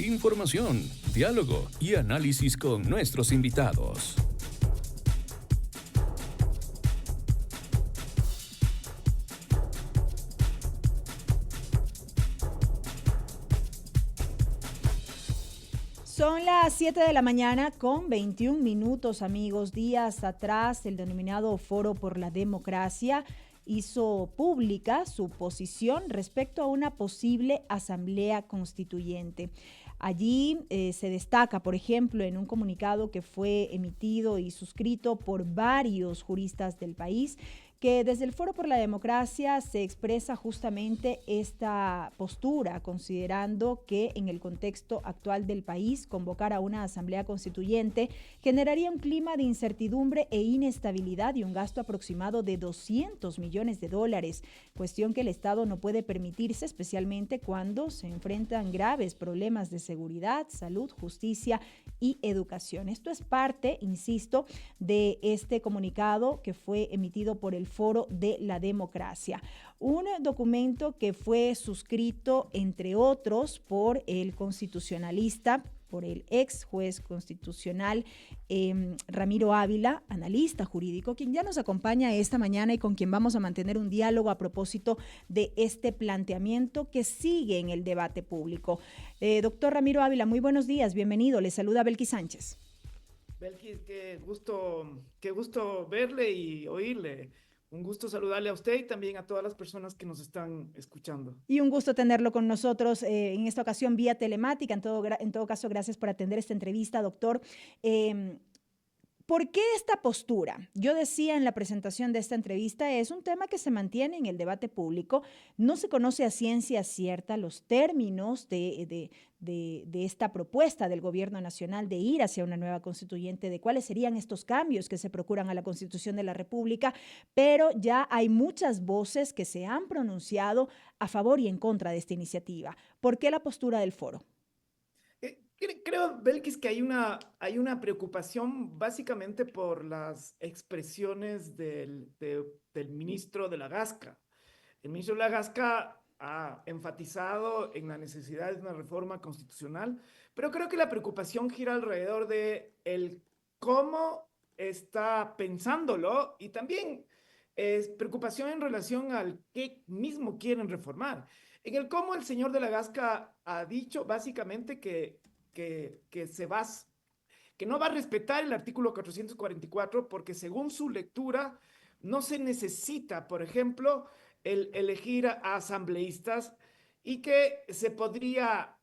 información, diálogo y análisis con nuestros invitados. Son las 7 de la mañana con 21 minutos, amigos. Días atrás, el denominado Foro por la Democracia hizo pública su posición respecto a una posible asamblea constituyente. Allí se destaca, por ejemplo, en un comunicado que fue emitido y suscrito por varios juristas del país, que desde el Foro por la Democracia se expresa justamente esta postura, considerando que en el contexto actual del país convocar a una asamblea constituyente generaría un clima de incertidumbre e inestabilidad y un gasto aproximado de 200 millones de dólares, cuestión que el Estado no puede permitirse, especialmente cuando se enfrentan graves problemas de seguridad, salud, justicia y educación. Esto es parte, insisto, de este comunicado que fue emitido por el Foro de la Democracia. Un documento que fue suscrito, entre otros, por el constitucionalista, por el ex juez constitucional Ramiro Ávila, analista jurídico, quien ya nos acompaña esta mañana y con quien vamos a mantener un diálogo a propósito de este planteamiento que sigue en el debate público. Doctor Ramiro Ávila, muy buenos días, bienvenido. Le saluda Belkis Sánchez. Belkis, qué gusto verle y oírle. Un gusto saludarle a usted y también a todas las personas que nos están escuchando. Y un gusto tenerlo con nosotros en esta ocasión vía telemática. En todo caso, gracias por atender esta entrevista, doctor. ¿Por qué esta postura? Yo decía en la presentación de esta entrevista, es un tema que se mantiene en el debate público. No se conoce a ciencia cierta los términos de esta propuesta del gobierno nacional de ir hacia una nueva constituyente, de cuáles serían estos cambios que se procuran a la Constitución de la República, pero ya hay muchas voces que se han pronunciado a favor y en contra de esta iniciativa. ¿Por qué la postura del foro? Creo, Belkis, que hay una preocupación básicamente por las expresiones del ministro de la Gasca. El ministro de la Gasca ha enfatizado en la necesidad de una reforma constitucional, pero creo que la preocupación gira alrededor de el cómo está pensándolo y también es preocupación en relación al qué mismo quieren reformar. En el cómo el señor de la Gasca ha dicho básicamente que se va, que no va a respetar el artículo 444 porque según su lectura no se necesita, por ejemplo, el elegir a asambleístas y que se podría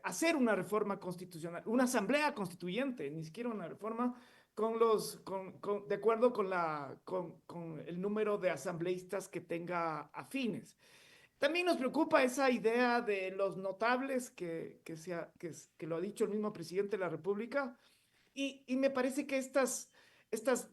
hacer una reforma constitucional, una asamblea constituyente, ni siquiera una reforma de acuerdo con el número de asambleístas que tenga afines. También nos preocupa esa idea de los notables que lo ha dicho el mismo presidente de la República. Y me parece que estas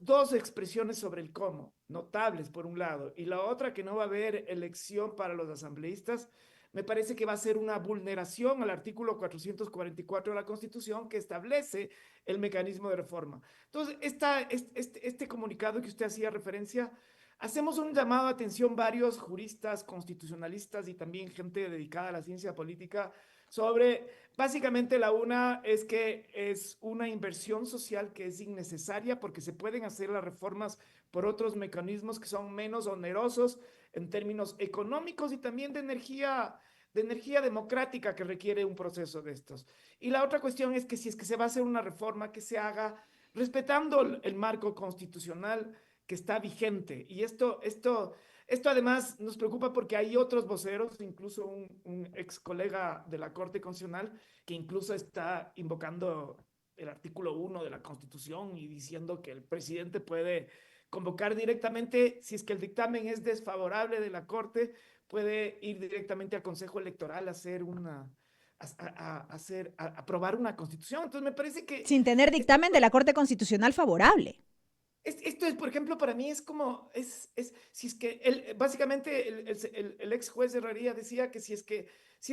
dos expresiones sobre el cómo, notables por un lado, y la otra que no va a haber elección para los asambleístas, me parece que va a ser una vulneración al artículo 444 de la Constitución que establece el mecanismo de reforma. Entonces, este comunicado que usted hacía referencia, hacemos un llamado a atención varios juristas, constitucionalistas y también gente dedicada a la ciencia política sobre, básicamente la una es que es una inversión social que es innecesaria porque se pueden hacer las reformas por otros mecanismos que son menos onerosos en términos económicos y también de energía democrática que requiere un proceso de estos. Y la otra cuestión es que si es que se va a hacer una reforma, que se haga respetando el marco constitucional que está vigente. Y esto además nos preocupa porque hay otros voceros, incluso un ex colega de la Corte Constitucional, que incluso está invocando el artículo 1 de la Constitución y diciendo que el presidente puede convocar directamente, si es que el dictamen es desfavorable de la Corte, puede ir directamente al Consejo Electoral a hacer a aprobar una constitución. Entonces me parece que Sin tener dictamen de la Corte Constitucional favorable. esto es, por ejemplo, para mí es como, si es que, básicamente el ex juez de Herrería decía que si es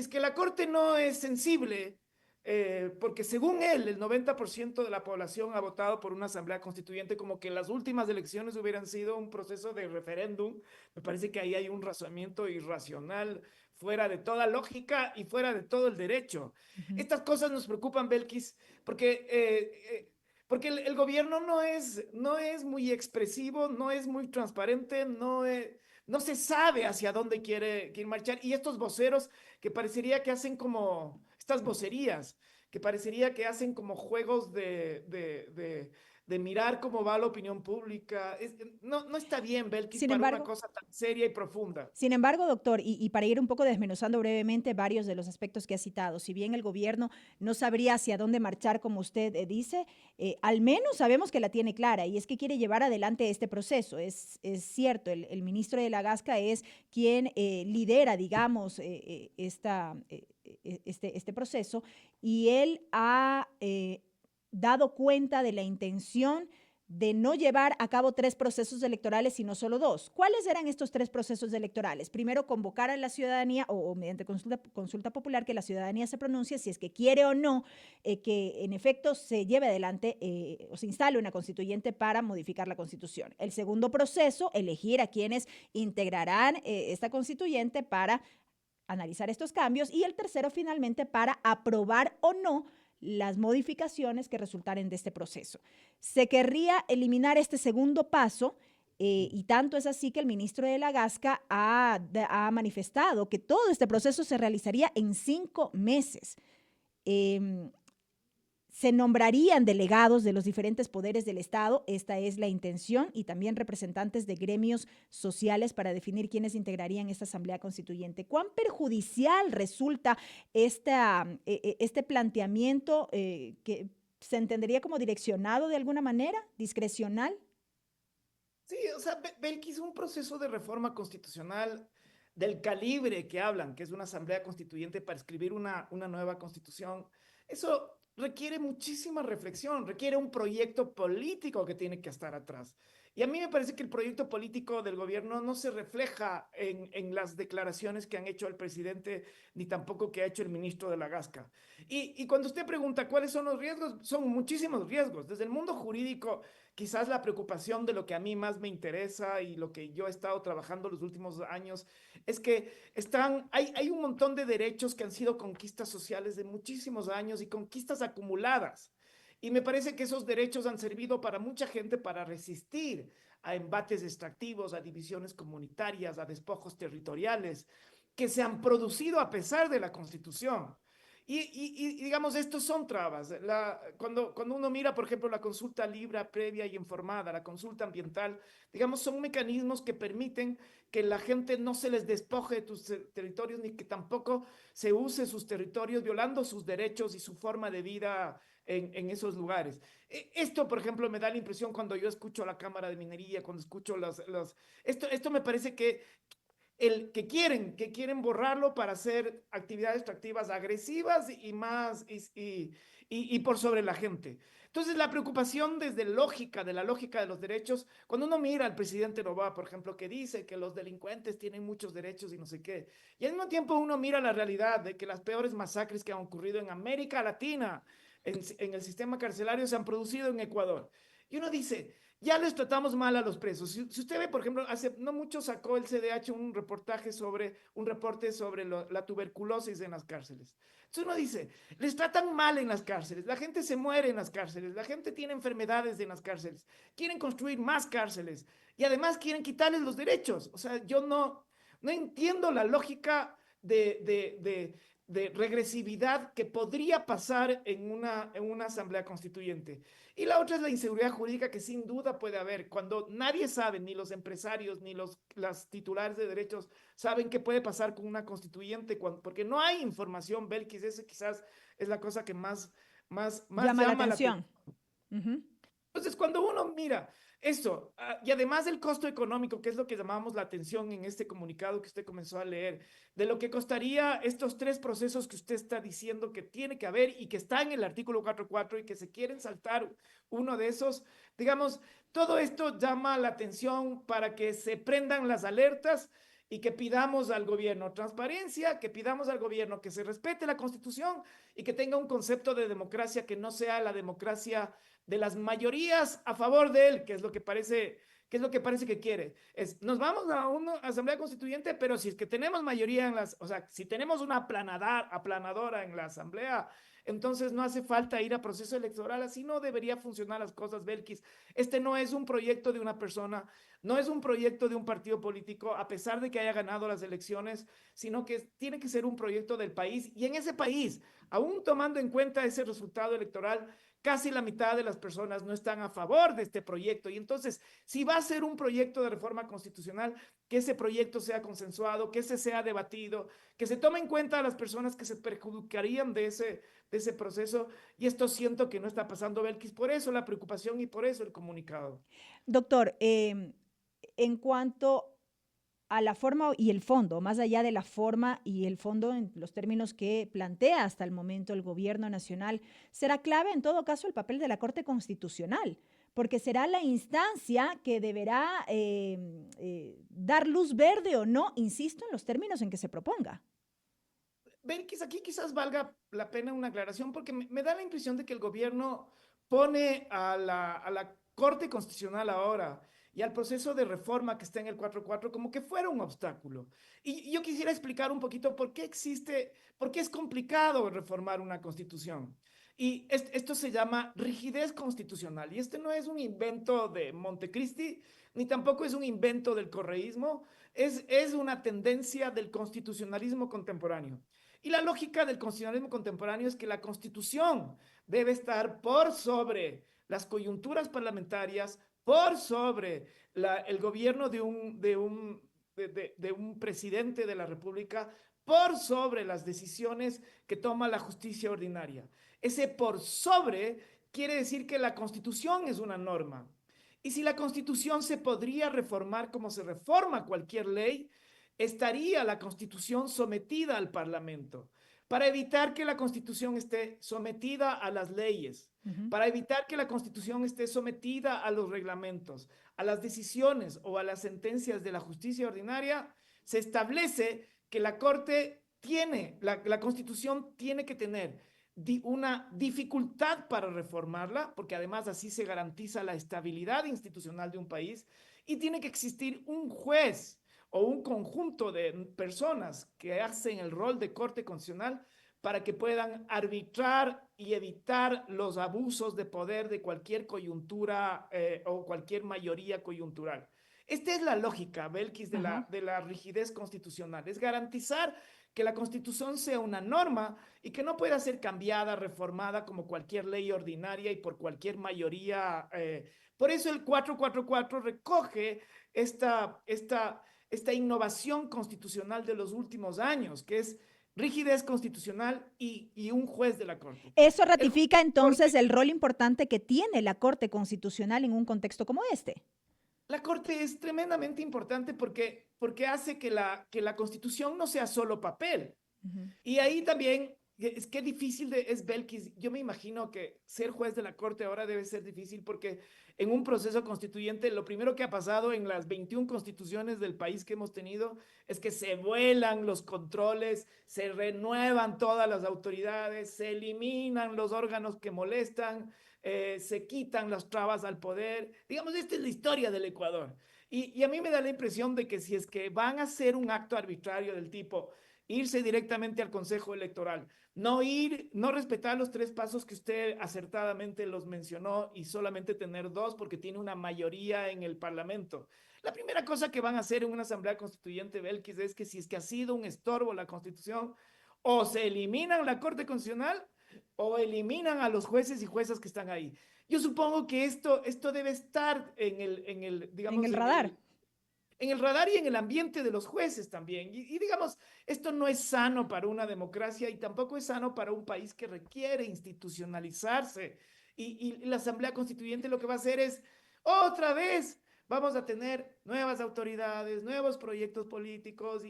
que la Corte no es sensible porque según él, el 90% de la población ha votado por una asamblea constituyente, como que las últimas elecciones hubieran sido un proceso de referéndum. Me parece que ahí hay un razonamiento irracional, fuera de toda lógica y fuera de todo el derecho. Ujú. Estas cosas nos preocupan, Belkis, porque el gobierno no es muy expresivo, no es muy transparente, no se sabe hacia dónde quiere marchar. Y estos voceros que parecería que hacen como estas vocerías, que parecería que hacen como juegos de mirar cómo va la opinión pública. No está bien, Belkis, Sin para una embargo, cosa tan seria y profunda. Sin embargo, doctor, y para ir un poco desmenuzando brevemente varios de los aspectos que ha citado, si bien el gobierno no sabría hacia dónde marchar, como usted dice, al menos sabemos que la tiene clara y es que quiere llevar adelante este proceso. Es cierto, el ministro de la Gasca es quien lidera, digamos, este proceso y él ha dado cuenta de la intención de no llevar a cabo 3 procesos electorales, sino solo 2. ¿Cuáles eran estos 3 procesos electorales? Primero, convocar a la ciudadanía o mediante consulta popular que la ciudadanía se pronuncie si es que quiere o no que en efecto se lleve adelante o se instale una constituyente para modificar la constitución. El segundo proceso, elegir a quienes integrarán esta constituyente para analizar estos cambios y el tercero finalmente para aprobar o no las modificaciones que resultaren de este proceso. Se querría eliminar este segundo paso y tanto es así que el ministro de la Gasca ha manifestado que todo este proceso se realizaría en 5 meses. Se nombrarían delegados de los diferentes poderes del Estado, esta es la intención, y también representantes de gremios sociales para definir quiénes integrarían esta Asamblea Constituyente. ¿Cuán perjudicial resulta este planteamiento que se entendería como direccionado de alguna manera, discrecional? Sí, o sea, Belkis, un proceso de reforma constitucional del calibre que hablan, que es una asamblea constituyente para escribir una nueva constitución, eso requiere muchísima reflexión, requiere un proyecto político que tiene que estar atrás. Y a mí me parece que el proyecto político del gobierno no se refleja en las declaraciones que han hecho el presidente, ni tampoco que ha hecho el ministro de la Gasca. Y cuando usted pregunta cuáles son los riesgos, son muchísimos riesgos. Desde el mundo jurídico, quizás la preocupación de lo que a mí más me interesa y lo que yo he estado trabajando los últimos años es que hay un montón de derechos que han sido conquistas sociales de muchísimos años y conquistas acumuladas. Y me parece que esos derechos han servido para mucha gente para resistir a embates extractivos, a divisiones comunitarias, a despojos territoriales que se han producido a pesar de la Constitución. Digamos, estos son trabas. Cuando uno mira, por ejemplo, la consulta libre, previa y informada, la consulta ambiental, digamos, son mecanismos que permiten que la gente no se les despoje de tus territorios ni que tampoco se use sus territorios violando sus derechos y su forma de vida en esos lugares. Esto, por ejemplo, me da la impresión cuando yo escucho a la Cámara de Minería, cuando escucho esto me parece que quieren borrarlo para hacer actividades extractivas agresivas y más y por sobre la gente. Entonces, la preocupación desde de la lógica de los derechos, cuando uno mira al presidente Noboa, por ejemplo, que dice que los delincuentes tienen muchos derechos y no sé qué, y al mismo tiempo uno mira la realidad de que las peores masacres que han ocurrido en América Latina, en el sistema carcelario, se han producido en Ecuador. Y uno dice, ya les tratamos mal a los presos. Si usted ve, por ejemplo, hace no mucho sacó el CDH un reporte sobre la tuberculosis en las cárceles. Entonces uno dice, les tratan mal en las cárceles, la gente se muere en las cárceles, la gente tiene enfermedades en las cárceles, quieren construir más cárceles y además quieren quitarles los derechos. O sea, yo no entiendo la lógica de regresividad que podría pasar en una asamblea constituyente. Y la otra es la inseguridad jurídica que sin duda puede haber. Cuando nadie sabe, ni los empresarios, ni las titulares de derechos saben qué puede pasar con una constituyente, porque no hay información, Belkis, ese quizás es la cosa que más Llama la llama la atención. atención. Ujú. Entonces, cuando uno mira eso, y además del costo económico, que es lo que llamamos la atención en este comunicado que usted comenzó a leer, de lo que costaría estos 3 procesos que usted está diciendo que tiene que haber y que está en el artículo 4.4 y que se quieren saltar uno de esos, digamos, todo esto llama la atención para que se prendan las alertas y que pidamos al gobierno transparencia, que pidamos al gobierno que se respete la Constitución y que tenga un concepto de democracia que no sea la democracia de las mayorías a favor de él, que es lo que parece que quiere. Nos vamos a una asamblea constituyente, pero si es que tenemos mayoría o sea, si tenemos una aplanadora en la asamblea, entonces no hace falta ir a proceso electoral, así no debería funcionar las cosas, Belkis. Este no es un proyecto de una persona, no es un proyecto de un partido político, a pesar de que haya ganado las elecciones, sino que tiene que ser un proyecto del país. Y en ese país, aún tomando en cuenta ese resultado electoral, casi la mitad de las personas no están a favor de este proyecto. Y entonces, si va a ser un proyecto de reforma constitucional, que ese proyecto sea consensuado, que ese sea debatido, que se tome en cuenta a las personas que se perjudicarían de ese proceso. Y esto siento que no está pasando, Belkis. Por eso la preocupación y por eso el comunicado. Doctor, en cuanto a la forma y el fondo, más allá de la forma y el fondo en los términos que plantea hasta el momento el gobierno nacional, será clave en todo caso el papel de la Corte Constitucional, porque será la instancia que deberá dar luz verde o no, insisto, en los términos en que se proponga. Belkis, aquí quizás valga la pena una aclaración porque me da la impresión de que el gobierno pone a la Corte Constitucional ahora y al proceso de reforma que está en el 4.4 como que fuera un obstáculo. Y yo quisiera explicar un poquito por qué es complicado reformar una constitución. Y esto se llama rigidez constitucional. Y este no es un invento de Montecristi, ni tampoco es un invento del correísmo, es una tendencia del constitucionalismo contemporáneo. Y la lógica del constitucionalismo contemporáneo es que la Constitución debe estar por sobre las coyunturas parlamentarias, por sobre el gobierno de un presidente de la República, por sobre las decisiones que toma la justicia ordinaria. Ese por sobre quiere decir que la Constitución es una norma. Y si la Constitución se podría reformar como se reforma cualquier ley, estaría la Constitución sometida al Parlamento, para evitar que la Constitución esté sometida a las leyes, para evitar que la Constitución esté sometida a los reglamentos, a las decisiones o a las sentencias de la justicia ordinaria. Se establece que la Corte la Constitución tiene que tener una dificultad para reformarla, porque además así se garantiza la estabilidad institucional de un país, y tiene que existir un juez o un conjunto de personas que hacen el rol de Corte Constitucional para que puedan arbitrar y evitar los abusos de poder de cualquier coyuntura o cualquier mayoría coyuntural. Esta es la lógica, Belkis, de la rigidez constitucional. Es garantizar que la Constitución sea una norma y que no pueda ser cambiada, reformada como cualquier ley ordinaria y por cualquier mayoría. Por eso el 444 recoge esta innovación constitucional de los últimos años, que es rigidez constitucional y un juez de la Corte. Eso ratifica entonces el rol importante que tiene la Corte Constitucional en un contexto como este. La Corte es tremendamente importante porque hace que la Constitución no sea solo papel. Y ahí también es que difícil es Belkis. Yo me imagino que ser juez de la Corte ahora debe ser difícil porque en un proceso constituyente lo primero que ha pasado en las 21 constituciones del país que hemos tenido es que se vuelan los controles, se renuevan todas las autoridades, se eliminan los órganos que molestan, se quitan las trabas al poder. Digamos, esta es la historia del Ecuador. Y a mí me da la impresión de que si es que van a hacer un acto arbitrario del tipo irse directamente al Consejo Electoral, no respetar los 3 pasos que usted acertadamente los mencionó y solamente tener 2 porque tiene una mayoría en el Parlamento. La primera cosa que van a hacer en una asamblea constituyente, Belkis, es que si es que ha sido un estorbo la Constitución, o se eliminan la Corte Constitucional o eliminan a los jueces y juezas que están ahí. Yo supongo que esto debe estar digamos, en el radar. En el radar y en el ambiente de los jueces también. Y digamos, esto no es sano para una democracia y tampoco es sano para un país que requiere institucionalizarse. Y la Asamblea Constituyente lo que va a hacer es, otra vez, vamos a tener nuevas autoridades, nuevos proyectos políticos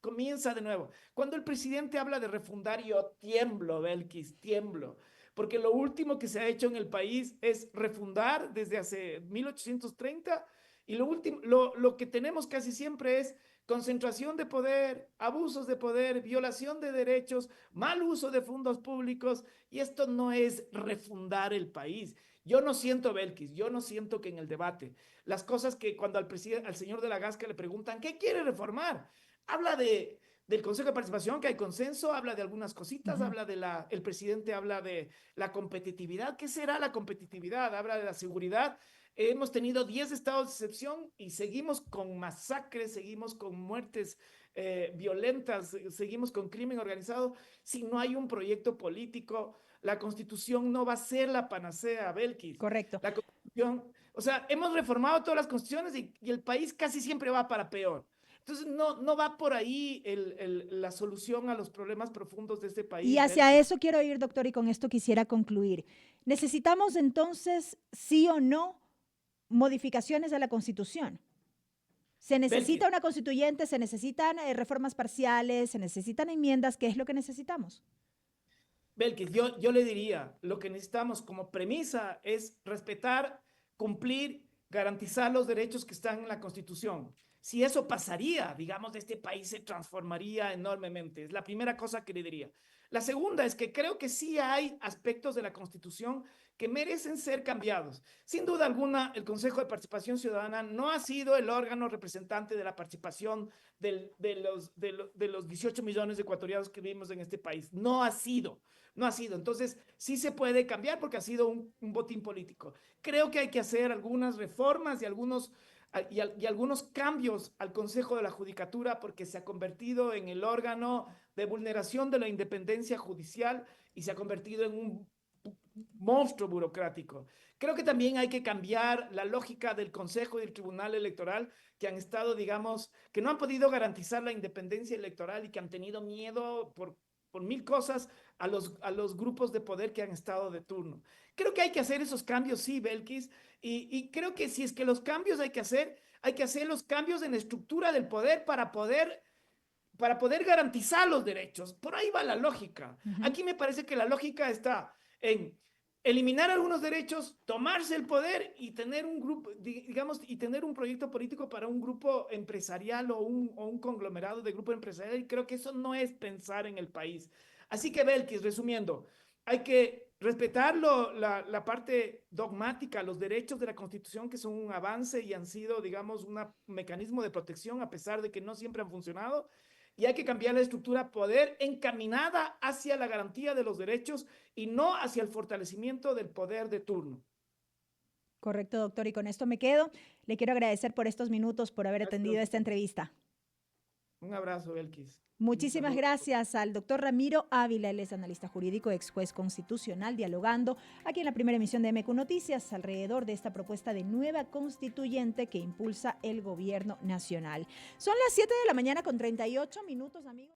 comienza de nuevo. Cuando el presidente habla de refundar, yo tiemblo, Belkis, tiemblo. Porque lo último que se ha hecho en el país es refundar desde hace 1830. Y lo que tenemos casi siempre es concentración de poder, abusos de poder, violación de derechos, mal uso de fondos públicos, y esto no es refundar el país. Yo no siento, Belkis, yo no siento que en el debate, las cosas que cuando al señor de la Gasca le preguntan, ¿qué quiere reformar? Habla del Consejo de Participación, que hay consenso, habla de algunas cositas, habla el presidente habla de la competitividad. ¿Qué será la competitividad? Habla de la seguridad. Hemos tenido 10 estados de excepción y seguimos con masacres, seguimos con muertes violentas, seguimos con crimen organizado. Si no hay un proyecto político, la Constitución no va a ser la panacea, Belkis. Correcto. La Constitución, o sea, hemos reformado todas las constituciones y el país casi siempre va para peor. Entonces, no va por ahí la solución a los problemas profundos de este país. Y hacia eso quiero ir, doctor, y con esto quisiera concluir. ¿Necesitamos entonces, sí o no, modificaciones a la Constitución? ¿Se necesita una constituyente? ¿Se necesitan reformas parciales? ¿Se necesitan enmiendas? ¿Qué es lo que necesitamos? Belkis, yo le diría, lo que necesitamos como premisa es respetar, cumplir, garantizar los derechos que están en la Constitución. Si eso pasaría, digamos, este país se transformaría enormemente. Es la primera cosa que le diría. La segunda es que creo que sí hay aspectos de la Constitución que merecen ser cambiados. Sin duda alguna, el Consejo de Participación Ciudadana no ha sido el órgano representante de la participación de los 18 millones de ecuatorianos que vivimos en este país. No ha sido. No ha sido. Entonces, sí se puede cambiar porque ha sido un botín político. Creo que hay que hacer algunas reformas y algunos cambios al Consejo de la Judicatura porque se ha convertido en el órgano de vulneración de la independencia judicial y se ha convertido en un monstruo burocrático. Creo que también hay que cambiar la lógica del Consejo y del Tribunal Electoral que han estado, digamos, que no han podido garantizar la independencia electoral y que han tenido miedo por mil cosas a los grupos de poder que han estado de turno. Creo que hay que hacer esos cambios, sí, Belkis, y creo que si es que los cambios hay que hacer los cambios en la estructura del poder para poder garantizar los derechos. Por ahí va la lógica. Aquí me parece que la lógica está en eliminar algunos derechos, tomarse el poder y tener un grupo, digamos, y tener un proyecto político para un grupo empresarial o un conglomerado de grupo empresarial. Y creo que eso no es pensar en el país. Así que, Belkis, resumiendo, hay que respetar la parte dogmática, los derechos de la Constitución, que son un avance y han sido, digamos, un mecanismo de protección a pesar de que no siempre han funcionado. Y hay que cambiar la estructura poder encaminada hacia la garantía de los derechos y no hacia el fortalecimiento del poder de turno. Correcto, doctor. Y con esto me quedo. Le quiero agradecer por estos minutos, por haber atendido esta entrevista. Un abrazo, Belkis. Muchísimas gracias al doctor Ramiro Ávila, él es analista jurídico, ex juez constitucional, dialogando aquí en la primera emisión de MQ Noticias alrededor de esta propuesta de nueva constituyente que impulsa el gobierno nacional. Son las 7 de la mañana con 38 minutos, amigos.